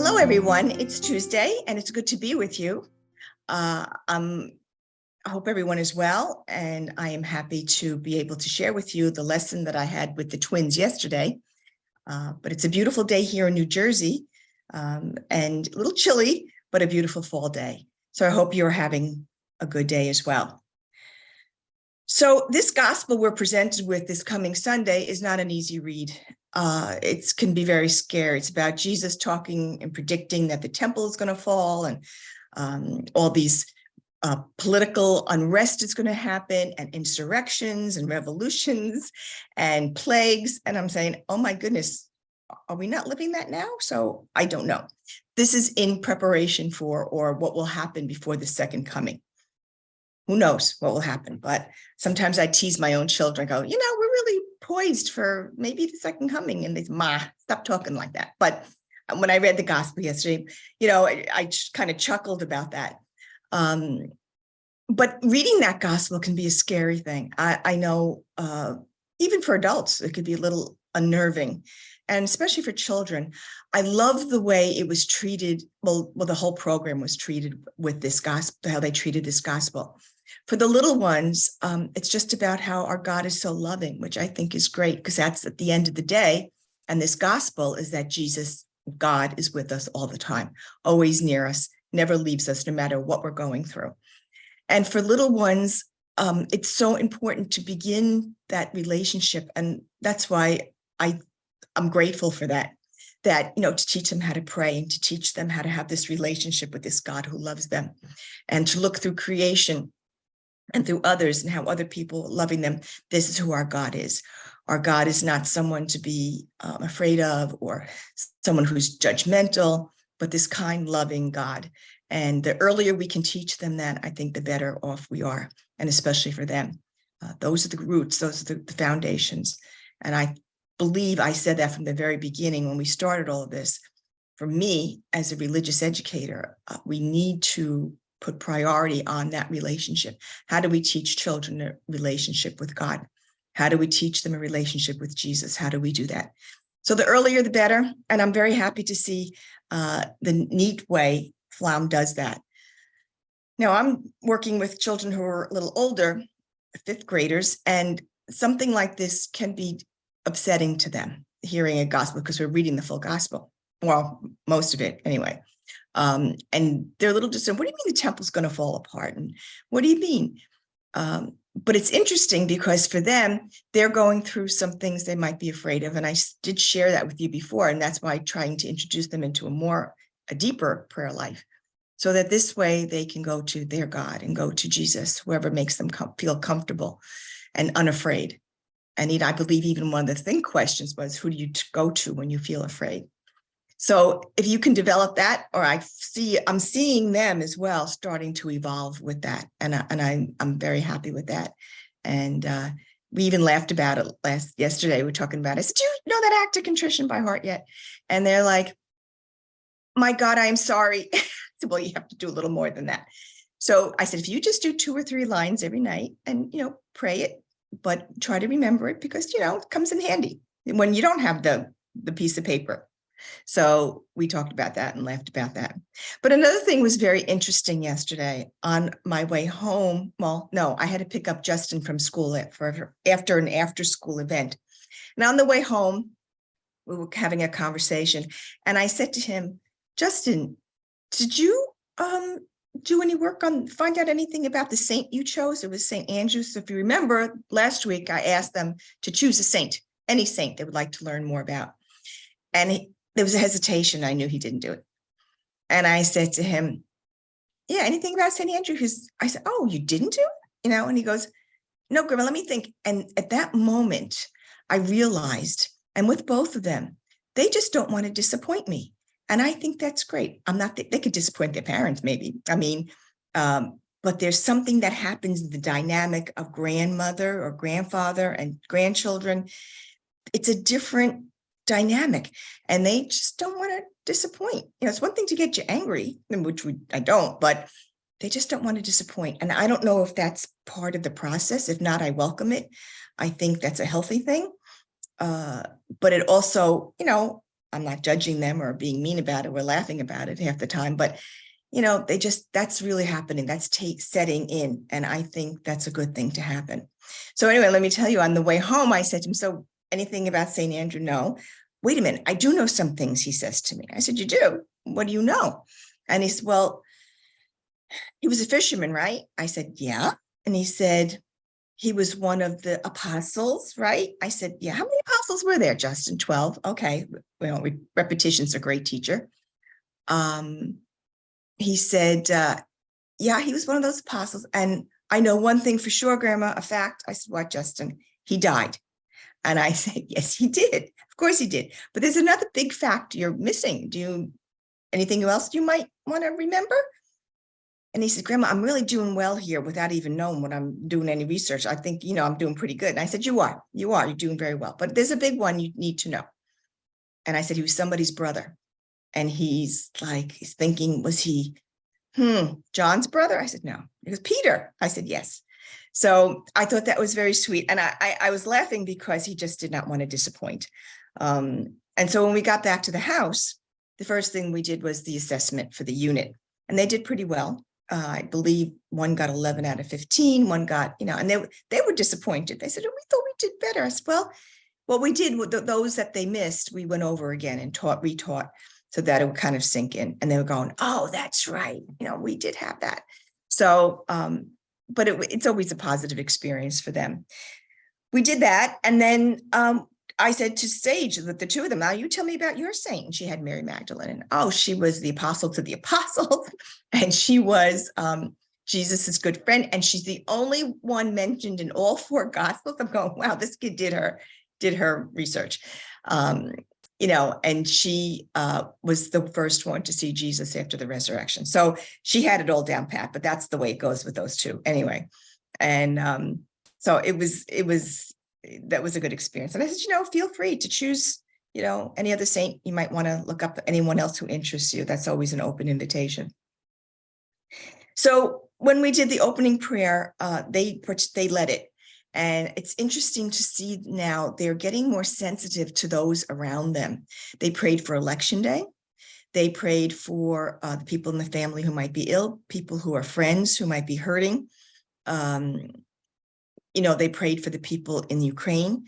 Hello, everyone. It's Tuesday, and it's good to be with you. I hope everyone is well, and I am happy to be able to share with you the lesson that I had with the twins yesterday. But it's a beautiful day here in New Jersey, and a little chilly, but a beautiful fall day. So I hope you're having a good day as well. So this gospel we're presented with this coming Sunday is not an easy read. It can be very scary. It's about Jesus talking and predicting that the temple is going to fall, and all these political unrest is going to happen, and insurrections and revolutions and plagues. And I'm saying, oh my goodness, are we not living that now? So I don't know. This is in preparation for, or what will happen before the second coming. Who knows what will happen? But sometimes I tease my own children, go, we're really poised for maybe the second coming. And they say, Ma, stop talking like that. But when I read the gospel yesterday, I kind of chuckled about that. But reading that gospel can be a scary thing. I know even for adults, it could be a little unnerving, and especially for children. I love the way it was treated. Well, the whole program was treated with this gospel, how they treated this gospel. For the little ones, it's just about how our God is so loving, which I think is great, because that's at the end of the day. And this gospel is that Jesus, God, is with us all the time, always near us, never leaves us, no matter what we're going through. And for little ones, it's so important to begin that relationship. And that's why I'm grateful for that, to teach them how to pray and to teach them how to have this relationship with this God who loves them, and to look through creation and through others and how other people loving them. This is who our God is. Our God is not someone to be afraid of or someone who's judgmental, but this kind, loving God. And the earlier we can teach them that, I think the better off we are, and especially for them. Those are the roots, those are the foundations. And I believe I said that from the very beginning when we started all of this. For me, as a religious educator, we need to put priority on that relationship. How do we teach children a relationship with God? How do we teach them a relationship with Jesus? How do we do that? So the earlier, the better. And I'm very happy to see the neat way Flaum does that. Now, I'm working with children who are a little older, fifth graders, and something like this can be upsetting to them, hearing a gospel, because we're reading the full gospel. Well, most of it anyway. And they're a little distant. What do you mean the temple's going to fall apart? And what do you mean? But it's interesting because for them, they're going through some things they might be afraid of. And I did share that with you before. And that's why I'm trying to introduce them into a deeper prayer life, so that this way they can go to their God and go to Jesus, whoever makes them feel comfortable and unafraid. And I believe even one of the think questions was, who do you go to when you feel afraid? So if you can develop that, or I'm seeing them as well starting to evolve with that, and I'm very happy with that. And we even laughed about it yesterday. We were talking about it. I said, do you know that act of contrition by heart yet? And they're like, my God, I'm sorry. I said, well, you have to do a little more than that. So I said, if you just do 2 or 3 lines every night and, pray it, but try to remember it, because, it comes in handy when you don't have the piece of paper. So we talked about that and laughed about that. But another thing was very interesting yesterday on my way home. Well, no, I had to pick up Justin from school after an after-school event. And on the way home, we were having a conversation, and I said to him, Justin, did you do any work find out anything about the saint you chose? It was St. Andrew. So if you remember, last week I asked them to choose a saint, any saint they would like to learn more about. And there was a hesitation. I knew he didn't do it. And I said to him, yeah, anything about St. Andrew? I said, oh, you didn't do it? And he goes, no, Grandma, let me think. And at that moment, I realized, and with both of them, they just don't want to disappoint me. And I think that's great. They could disappoint their parents, maybe. But there's something that happens in the dynamic of grandmother or grandfather and grandchildren. It's a different dynamic, and they just don't want to disappoint. It's one thing to get you angry, which I don't, but they just don't want to disappoint. And I don't know if that's part of the process. If not, I welcome it. I think that's a healthy thing. But it also, I'm not judging them or being mean about it. We're laughing about it half the time, but that's really happening. That's setting in. And I think that's a good thing to happen. So anyway, let me tell you, on the way home, I said to him, so anything about St. Andrew? No. Wait a minute. I do know some things, he says to me. I said, you do? What do you know? And he said, well, he was a fisherman, right? I said, yeah. And he said, he was one of the apostles, right? I said, yeah. How many apostles were there, Justin? 12. Okay. Well, repetition's a great teacher. He said, yeah, he was one of those apostles. And I know one thing for sure, Grandma, a fact. I said, what, Justin? He died. And I said, yes, he did. Of course he did. But there's another big fact you're missing. Anything else you might want to remember? And he said, Grandma, I'm really doing well here without even knowing what I'm doing any research. I think, I'm doing pretty good. And I said, you're doing very well. But there's a big one you need to know. And I said, he was somebody's brother. And he's thinking, was he, John's brother? I said, no. He goes, Peter. I said, yes. So I thought that was very sweet. And I was laughing because he just did not want to disappoint. And so when we got back to the house, the first thing we did was the assessment for the unit. And they did pretty well. I believe one got 11 out of 15, one got, and they were disappointed. They said, oh, we thought we did better. I said, well, what we did with those that they missed, we went over again and retaught so that it would kind of sink in. And they were going, oh, that's right. We did have that. So, but it's always a positive experience for them. We did that. And then I said to Sage, that the two of them, now you tell me about your saint. And she had Mary Magdalene. And she was the apostle to the apostles. And she was Jesus's good friend. And she's the only one mentioned in all 4 gospels. I'm going, wow, this kid did her research. And she was the first one to see Jesus after the resurrection. So she had it all down pat, but that's the way it goes with those two anyway. And so that was a good experience. And I said, feel free to choose, any other saint. You might want to look up anyone else who interests you. That's always an open invitation. So when we did the opening prayer, they led it. And it's interesting to see now they're getting more sensitive to those around them. They prayed for election day. They prayed for the people in the family who might be ill, people who are friends who might be hurting. They prayed for the people in Ukraine.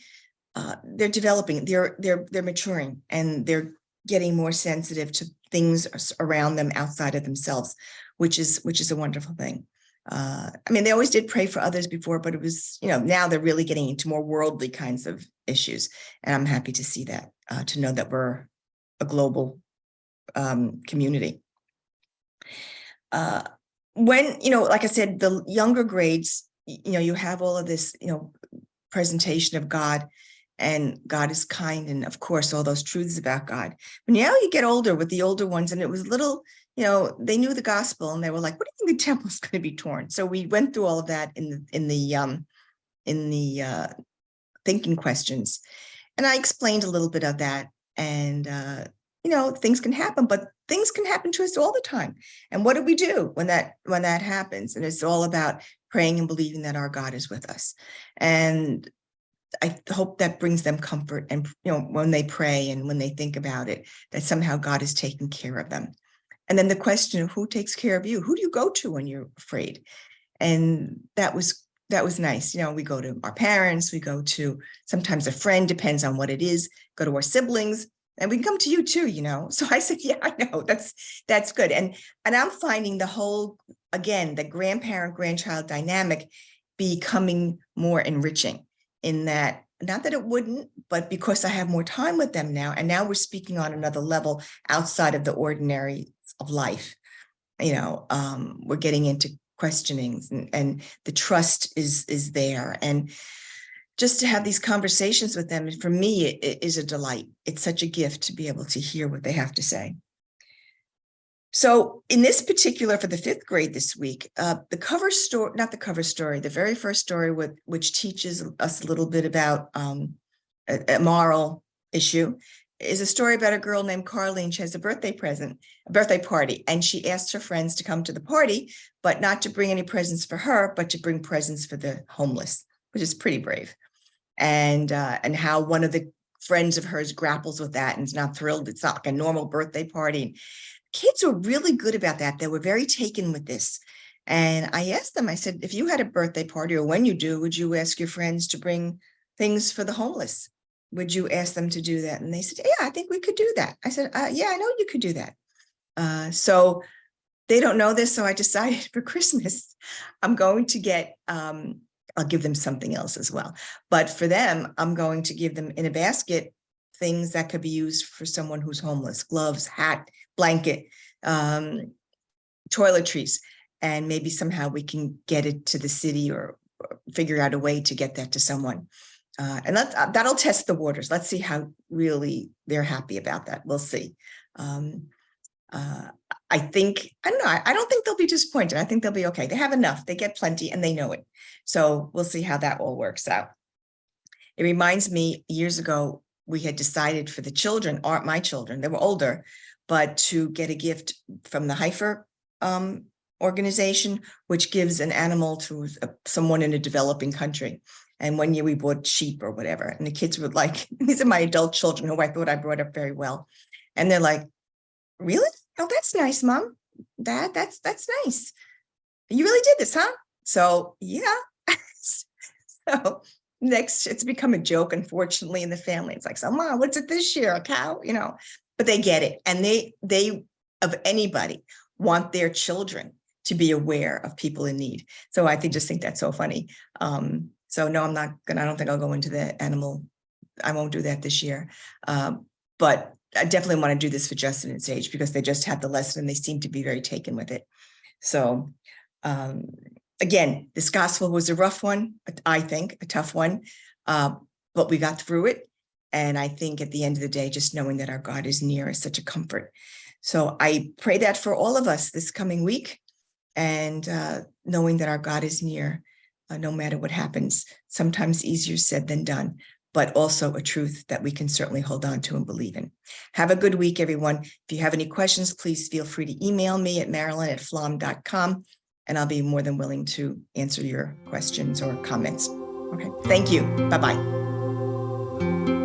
They're developing, they're maturing, and they're getting more sensitive to things around them outside of themselves, which is a wonderful thing. They always did pray for others before, but it was, now they're really getting into more worldly kinds of issues. And I'm happy to see that, to know that we're a global community. When, like I said, the younger grades, you have all of this, presentation of God, and God is kind. And of course, all those truths about God. But now you get older with the older ones, and it was little, they knew the gospel, and they were like, what do you think the temple is going to be torn? So we went through all of that in the thinking questions. And I explained a little bit of that. And, things can happen, but things can happen to us all the time. And what do we do when that happens? And it's all about praying and believing that our God is with us. And I hope that brings them comfort. And, when they pray and when they think about it, that somehow God is taking care of them. And then the question of who takes care of you? Who do you go to when you're afraid? And that was nice. We go to our parents, we go to sometimes a friend, depends on what it is, go to our siblings, and we can come to you too, So I said, yeah, I know, that's good. And I'm finding the grandparent, grandchild dynamic becoming more enriching, in that, not that it wouldn't, but because I have more time with them now, and now we're speaking on another level outside of the ordinary of life. We're getting into questionings, and the trust is there. And just to have these conversations with them, for me, it is a delight. It's such a gift to be able to hear what they have to say. So in this particular, for the 5th grade this week, the very first story which teaches us a little bit about a moral issue, is a story about a girl named Carlene. She has a birthday party, and she asked her friends to come to the party, but not to bring any presents for her, but to bring presents for the homeless, which is pretty brave. And how one of the friends of hers grapples with that and is not thrilled. It's not like a normal birthday party. Kids are really good about that. They were very taken with this. And I asked them, I said, if you had a birthday party, or when you do, would you ask your friends to bring things for the homeless? Would you ask them to do that? And they said, yeah, I think we could do that. I said, yeah, I know you could do that. So they don't know this. So I decided for Christmas, I'm going to get, I'll give them something else as well. But for them, I'm going to give them in a basket things that could be used for someone who's homeless: gloves, hat, blanket, toiletries. And maybe somehow we can get it to the city or figure out a way to get that to someone. And that'll test the waters. Let's see how really they're happy about that. We'll see. I think, I don't know, I don't think they'll be disappointed. I think they'll be okay. They have enough. They get plenty and they know it. So we'll see how that all works out. It reminds me, years ago, we had decided for the children, aren't my children, they were older, but to get a gift from the Heifer organization, which gives an animal to someone in a developing country. And one year we bought sheep or whatever. And the kids were like, these are my adult children who I thought I brought up very well. And they're like, really? Oh, that's nice, Mom. That's nice. You really did this, huh? So yeah. So next, it's become a joke, unfortunately, in the family. It's like, so Mom, what's it this year? A cow? You know, but they get it. And they of anybody want their children to be aware of people in need. So I just think that's so funny. So no, I don't think I'll go into the animal. I won't do that this year. But I definitely want to do this for Justin and Sage because they just had the lesson and they seem to be very taken with it. So again, this gospel was a rough one, I think, a tough one, but we got through it. And I think at the end of the day, just knowing that our God is near is such a comfort. So I pray that for all of us this coming week, and knowing that our God is near, no matter what happens. Sometimes easier said than done, but also a truth that we can certainly hold on to and believe in. Have a good week, everyone. If you have any questions, please feel free to email me at marilyn@flom.com, and I'll be more than willing to answer your questions or comments. Okay, thank you. Bye-bye.